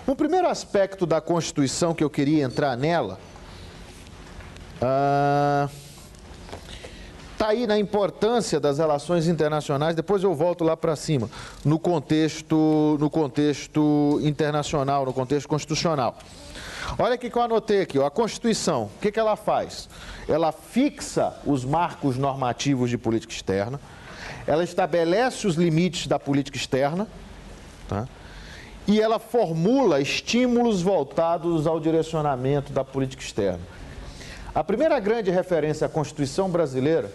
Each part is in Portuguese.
Um primeiro aspecto da Constituição que eu queria entrar nela está aí na importância das relações internacionais, depois eu volto lá para cima, no contexto internacional, no contexto constitucional. Olha o que eu anotei aqui, ó, a Constituição, o que ela faz? Ela fixa os marcos normativos de política externa, ela estabelece os limites da política externa, tá? E ela formula estímulos voltados ao direcionamento da política externa. A primeira grande referência à Constituição brasileira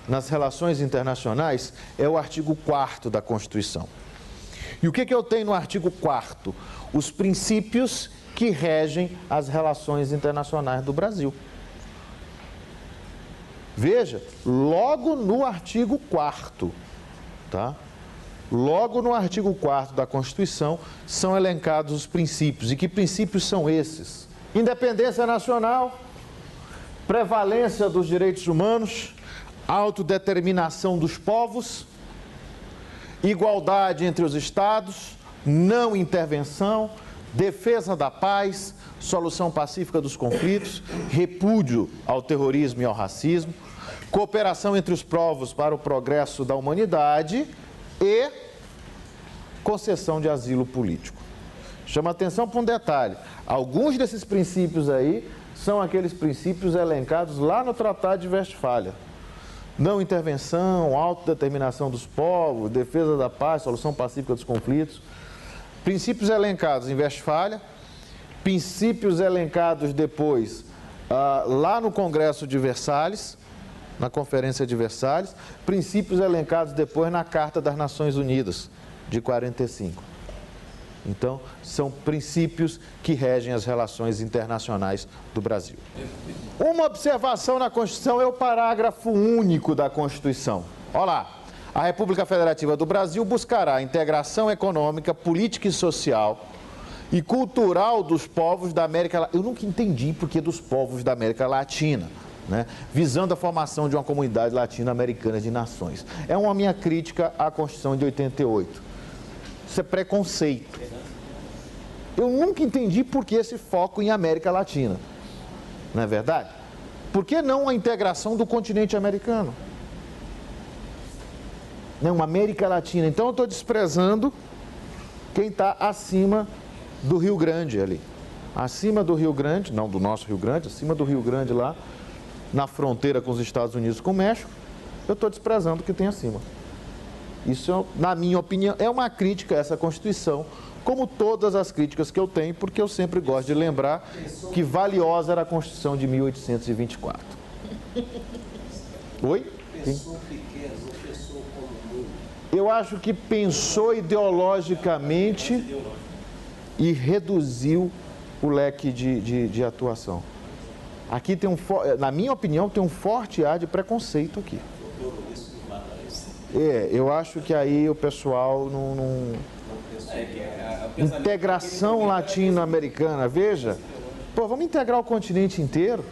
nas relações internacionais é o artigo 4º da Constituição. E o que eu tenho no artigo 4º? Os princípios que regem as relações internacionais do Brasil. Veja, logo no artigo 4º, tá? Logo no artigo 4º da Constituição são elencados os princípios. E que princípios são esses? Independência nacional, prevalência dos direitos humanos, autodeterminação dos povos, igualdade entre os estados, não intervenção, defesa da paz, solução pacífica dos conflitos, repúdio ao terrorismo e ao racismo, cooperação entre os povos para o progresso da humanidade e concessão de asilo político. Chama atenção para um detalhe. Alguns desses princípios aí são aqueles princípios elencados lá no Tratado de Westfália. Não intervenção, autodeterminação dos povos, defesa da paz, solução pacífica dos conflitos. Princípios elencados em Westfália, princípios elencados depois lá no Congresso de Versalhes, na Conferência de Versalhes, princípios elencados depois na Carta das Nações Unidas, de 45. Então, são princípios que regem as relações internacionais do Brasil. Uma observação na Constituição é o parágrafo único da Constituição. Olha lá, a República Federativa do Brasil buscará a integração econômica, política e social e cultural dos povos da América Latina. Eu nunca entendi por que dos povos da América Latina, né? Visando a formação de uma comunidade latino-americana de nações. É uma minha crítica à Constituição de 88. Isso é preconceito. Eu nunca entendi por que esse foco em América Latina. Não é verdade? Por que não a integração do continente americano? Não, uma América Latina. Então eu estou desprezando quem está acima do Rio Grande ali. Acima do Rio Grande, não do nosso Rio Grande, acima do Rio Grande lá, na fronteira com os Estados Unidos e com o México, eu estou desprezando o que tem acima. Isso, na minha opinião, é uma crítica a essa Constituição, como todas as críticas que eu tenho, porque eu sempre gosto de lembrar que valiosa era a Constituição de 1824. Oi? Pensou pequeno, não pensou como mundo. Eu acho que pensou ideologicamente e reduziu o leque de atuação. Aqui tem na minha opinião, tem um forte ar de preconceito aqui. Eu acho que aí o pessoal não... Integração latino-americana, veja. Pô, vamos integrar o continente inteiro.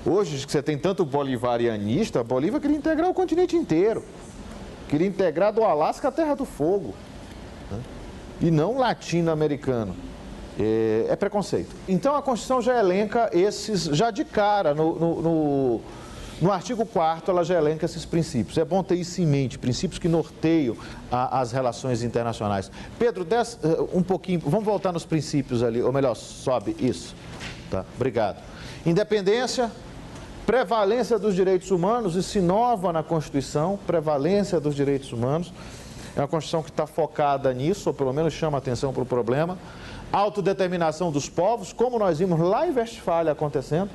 Hoje, que você tem tanto bolivarianista, a Bolívia queria integrar o continente inteiro. Queria integrar do Alasca à Terra do Fogo. Né? E não latino-americano. É preconceito. Então a Constituição já elenca esses, já de cara, no artigo 4º, ela já elenca esses princípios. É bom ter isso em mente, princípios que norteiam as relações internacionais. Pedro, desce um pouquinho, vamos voltar nos princípios ali, ou melhor, sobe isso. Tá, obrigado. Independência, prevalência dos direitos humanos, isso inova na Constituição, prevalência dos direitos humanos. É uma Constituição que está focada nisso, ou pelo menos chama atenção para o problema. Autodeterminação dos povos, como nós vimos lá em Westfália acontecendo.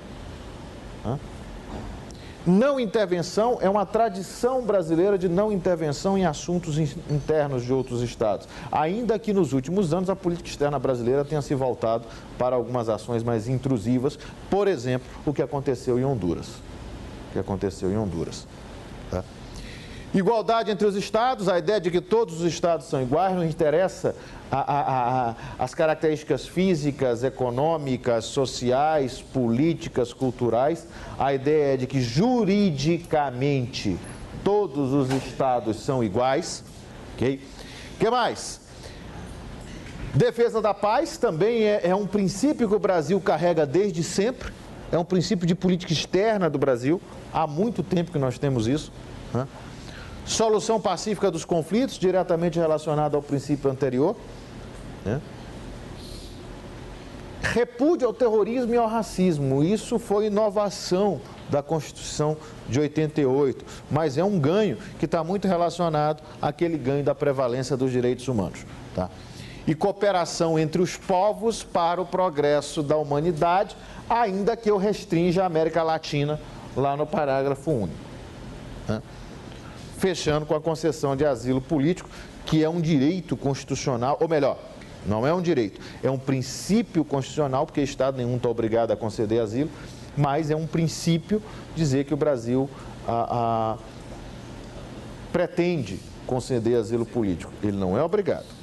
Não intervenção é uma tradição brasileira de não intervenção em assuntos internos de outros estados. Ainda que nos últimos anos a política externa brasileira tenha se voltado para algumas ações mais intrusivas, por exemplo, o que aconteceu em Honduras. Tá? Igualdade entre os estados, a ideia de que todos os estados são iguais, não interessa as características físicas, econômicas, sociais, políticas, culturais. A ideia é de que juridicamente todos os estados são iguais. Ok? O que mais? Defesa da paz também é um princípio que o Brasil carrega desde sempre, é um princípio de política externa do Brasil, há muito tempo que nós temos isso, né? Solução pacífica dos conflitos, diretamente relacionada ao princípio anterior, né? Repúdio ao terrorismo e ao racismo, isso foi inovação da Constituição de 88, mas é um ganho que está muito relacionado àquele ganho da prevalência dos direitos humanos, tá? E cooperação entre os povos para o progresso da humanidade, ainda que eu restrinja a América Latina lá no parágrafo único, né? Fechando com a concessão de asilo político, que é um direito constitucional, ou melhor, não é um direito, é um princípio constitucional, porque Estado nenhum está obrigado a conceder asilo, mas é um princípio dizer que o Brasil pretende conceder asilo político. Ele não é obrigado.